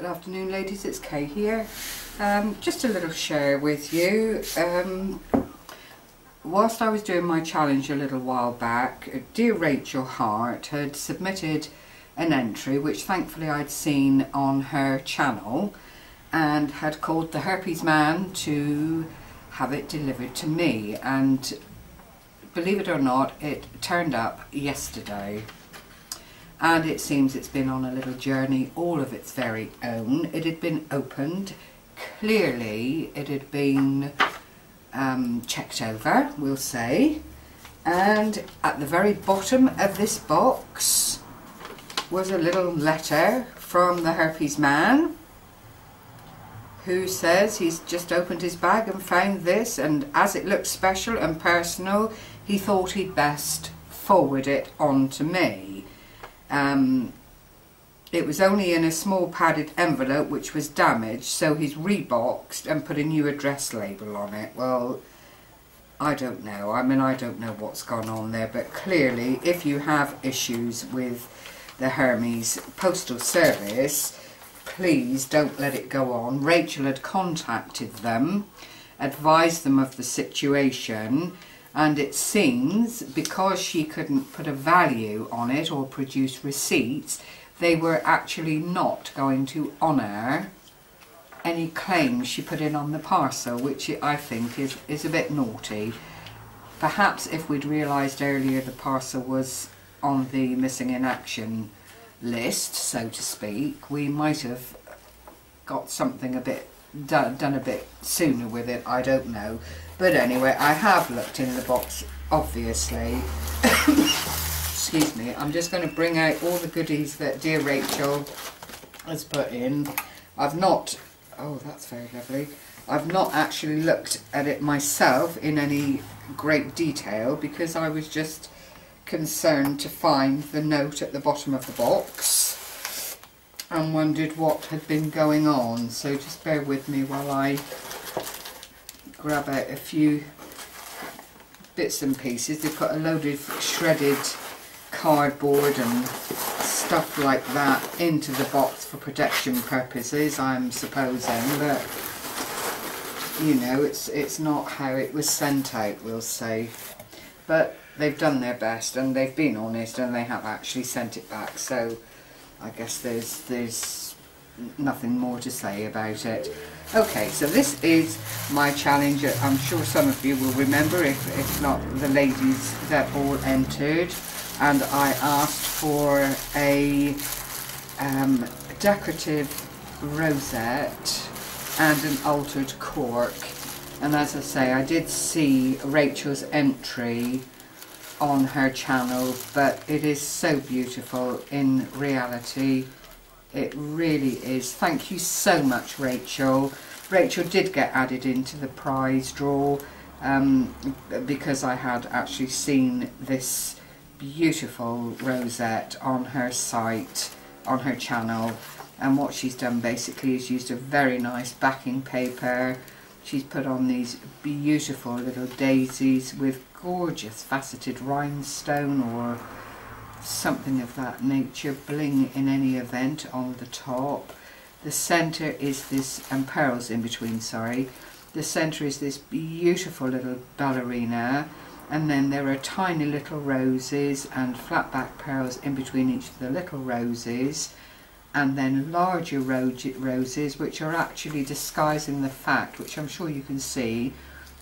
Good afternoon, ladies, it's Kay here. Just a little share with you. Whilst I was doing my challenge a little while back, dear Racheal Hart had submitted an entry which thankfully I'd seen on her channel and had called the Hermes man to have it delivered to me, and believe it or not, it turned up yesterday. And it seems it's been on a little journey all of its very own. It had been opened. Clearly it had been checked over, we'll say. And at the very bottom of this box was a little letter from the Hermes man, who says he's just opened his bag and found this, and as it looks special and personal, he thought he'd best forward it on to me. It was only in a small padded envelope which was damaged, so he's reboxed and put a new address label on it. Well, I don't know. I mean, I don't know what's gone on there, but clearly if you have issues with the Hermes Postal Service, please don't let it go on. Racheal had contacted them, advised them of the situation, and it seems because she couldn't put a value on it or produce receipts, they were actually not going to honour any claims she put in on the parcel, which I think is a bit naughty. Perhaps if we'd realised earlier the parcel was on the missing in action list, so to speak, we might have got something a bit done a bit sooner with it. I don't know, but anyway, I have looked in the box, obviously. Excuse me, I'm just going to bring out all the goodies that dear Racheal has put in. I've not, oh that's very lovely, I've not actually looked at it myself in any great detail because I was just concerned to find the note at the bottom of the box and wondered what had been going on, so just bear with me while I grab out a few bits and pieces. They put a load of shredded cardboard and stuff like that into the box for protection purposes, I'm supposing, but you know, it's not how it was sent out, we'll say. But they've done their best and they've been honest and they have actually sent it back, so I guess there's nothing more to say about it. Okay, so this is my challenge. I'm sure some of you will remember, if not the ladies that all entered, and I asked for a decorative rosette and an altered cork, and as I say, I did see Racheal's entry on her channel, but it is so beautiful in reality. It really is. Thank you so much, Racheal. Racheal did get added into the prize draw because I had actually seen this beautiful rosette on her site, on her channel, and what she's done basically is used a very nice backing paper. She's put on these beautiful little daisies with gorgeous faceted rhinestone or something of that nature, bling in any event, on the top. The centre is this, and pearls in between, sorry. The centre is this beautiful little ballerina, and then there are tiny little roses and flat back pearls in between each of the little roses, and then larger roses which are actually disguising the fact, which I'm sure you can see,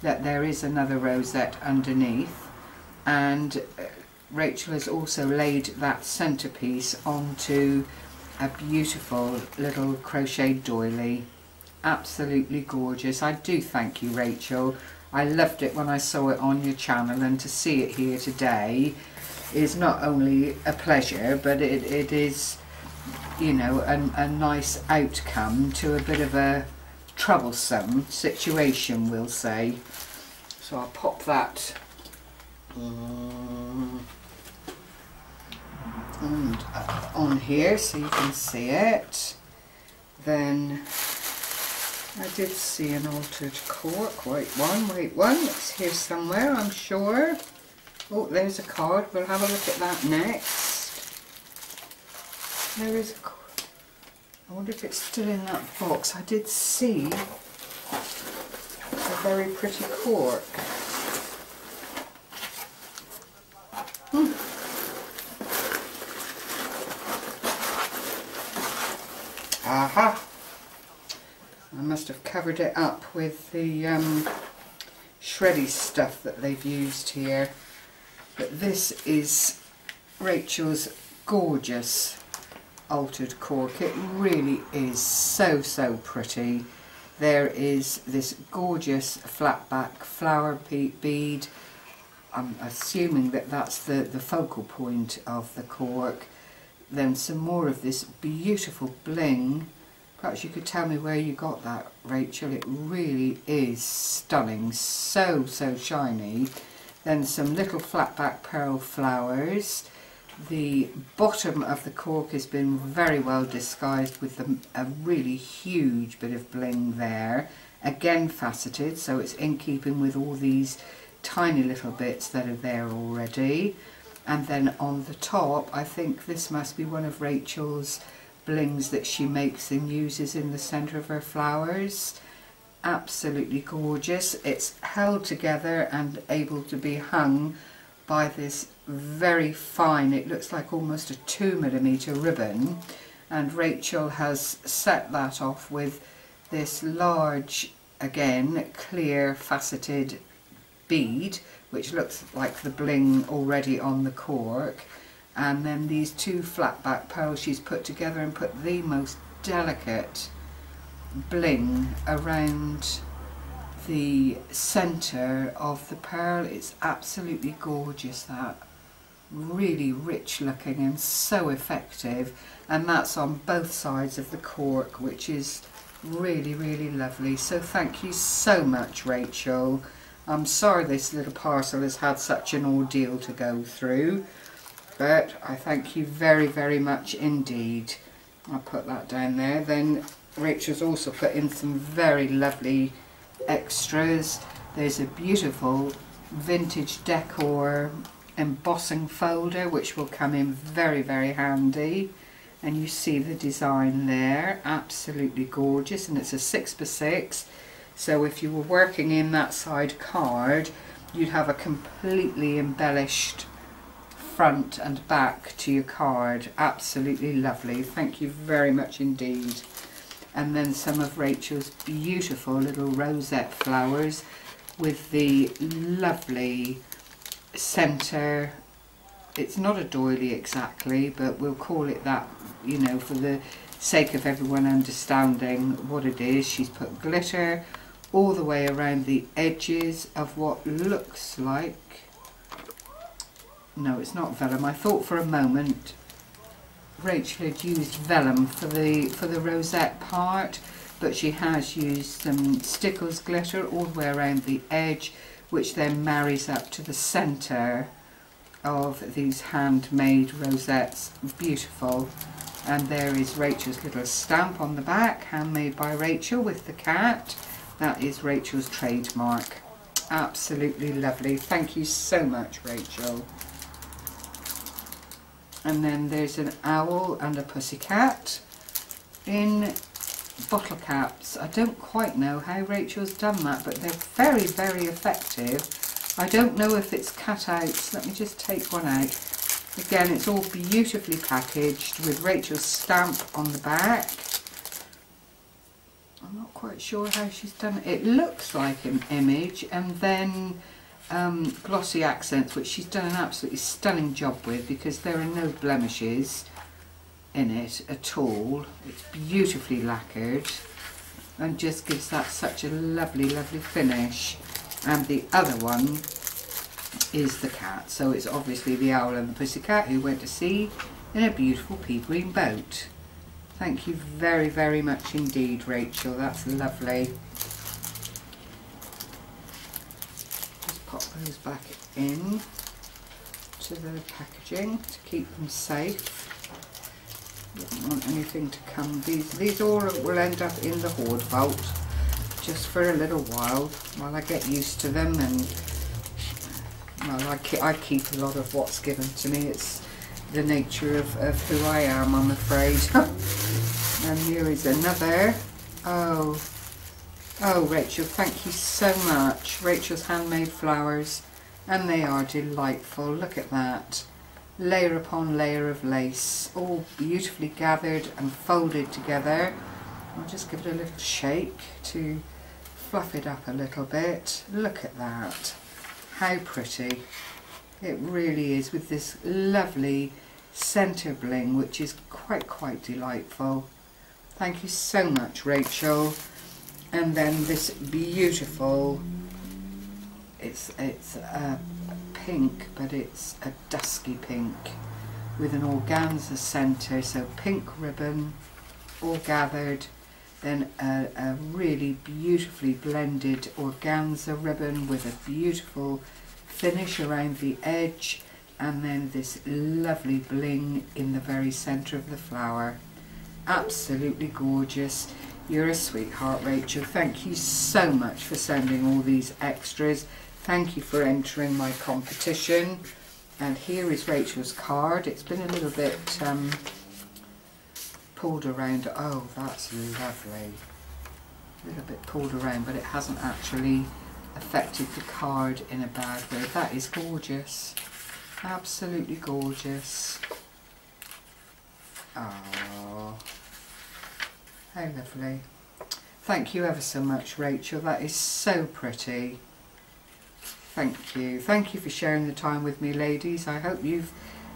that there is another rosette underneath. And Racheal has also laid that centerpiece onto a beautiful little crocheted doily. Absolutely gorgeous. I do thank you, Racheal. I loved it when I saw it on your channel, and to see it here today is not only a pleasure, but it is, you know, a nice outcome to a bit of a troublesome situation, we'll say. So I'll pop that on here so you can see it. Then I did see an altered cork. Wait one, it's here somewhere, I'm sure. Oh, there's a card. We'll have a look at that next. There is a card. I wonder if it's still in that box. I did see a very pretty cork. Aha! I must have covered it up with the shreddy stuff that they've used here. But this is Racheal's gorgeous altered cork. It really is so pretty. There is this gorgeous flat back flower bead. I'm assuming that that's the focal point of the cork. Then some more of this beautiful bling. Perhaps you could tell me where you got that, Racheal. It really is stunning, so shiny. Then some little flat back pearl flowers. The bottom of the cork has been very well disguised with a really huge bit of bling there. Again faceted, so it's in keeping with all these tiny little bits that are there already. And then on the top, I think this must be one of Racheal's blings that she makes and uses in the centre of her flowers. Absolutely gorgeous. It's held together and able to be hung by this very fine, it looks like almost a 2mm ribbon, and Racheal has set that off with this large, again clear faceted bead, which looks like the bling already on the cork, and then these two flat back pearls she's put together and put the most delicate bling around the centre of the pearl. It's absolutely gorgeous, that. Really rich looking and so effective, and that's on both sides of the cork, which is really lovely. So thank you so much, Racheal. I'm sorry this little parcel has had such an ordeal to go through, but I thank you very much indeed. I'll put that down there. Then Racheal's also put in some very lovely extras. There's a beautiful vintage decor embossing folder which will come in very handy, and you see the design there, absolutely gorgeous, and it's a 6x6, so if you were working in that side card you'd have a completely embellished front and back to your card. Absolutely lovely, thank you very much indeed. And then some of Racheal's beautiful little rosette flowers with the lovely centre. It's not a doily exactly, but we'll call it that, you know, for the sake of everyone understanding what it is. She's put glitter all the way around the edges of what looks like, no, it's not vellum. I thought for a moment Racheal had used vellum for the rosette part, but she has used some Stickles glitter all the way around the edge, which then marries up to the centre of these handmade rosettes. Beautiful. And there is Racheal's little stamp on the back, handmade by Racheal with the cat. That is Racheal's trademark. Absolutely lovely. Thank you so much, Racheal. And then there's an owl and a pussycat in bottle caps. I don't quite know how Racheal's done that, but they're very effective. I don't know if it's cutouts. Let me just take one out. Again, it's all beautifully packaged with Racheal's stamp on the back. I'm not quite sure how she's done it. It looks like an image, and then glossy accents, which she's done an absolutely stunning job with, because there are no blemishes in it at all. It's beautifully lacquered and just gives that such a lovely finish. And the other one is the cat, so it's obviously the owl and the pussycat who went to sea in a beautiful pea green boat. Thank you very much indeed, Racheal. That's lovely. Just pop those back in to the packaging to keep them safe. Don't want anything to come. These all will end up in the hoard vault just for a little while I get used to them, and well, I keep a lot of what's given to me. It's the nature of who I am, I'm afraid. And here is another. Oh, Racheal, thank you so much. Racheal's Handmade Flowers, and they are delightful. Look at that. Layer upon layer of lace, all beautifully gathered and folded together. I'll just give it a little shake to fluff it up a little bit. Look at that. How pretty. It really is, with this lovely centre bling, which is quite delightful. Thank you so much, Racheal. And then this beautiful, it's a pink, but it's a dusky pink with an organza centre, so pink ribbon all gathered, then a really beautifully blended organza ribbon with a beautiful finish around the edge, and then this lovely bling in the very centre of the flower. Absolutely gorgeous. You're a sweetheart, Racheal. Thank you so much for sending all these extras. Thank you for entering my competition. And here is Racheal's card. It's been a little bit pulled around. Oh, that's lovely. A little bit pulled around, but it hasn't actually affected the card in a bad way. That is gorgeous. Absolutely gorgeous. Oh, how lovely. Thank you ever so much, Racheal. That is so pretty. Thank you. Thank you for sharing the time with me, ladies. I hope you've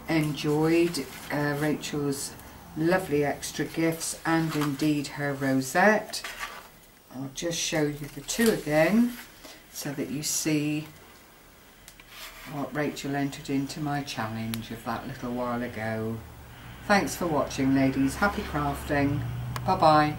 enjoyed Racheal's lovely extra gifts, and indeed her rosette. I'll just show you the two again so that you see what Racheal entered into my challenge of that little while ago. Thanks for watching, ladies. Happy crafting. Bye bye.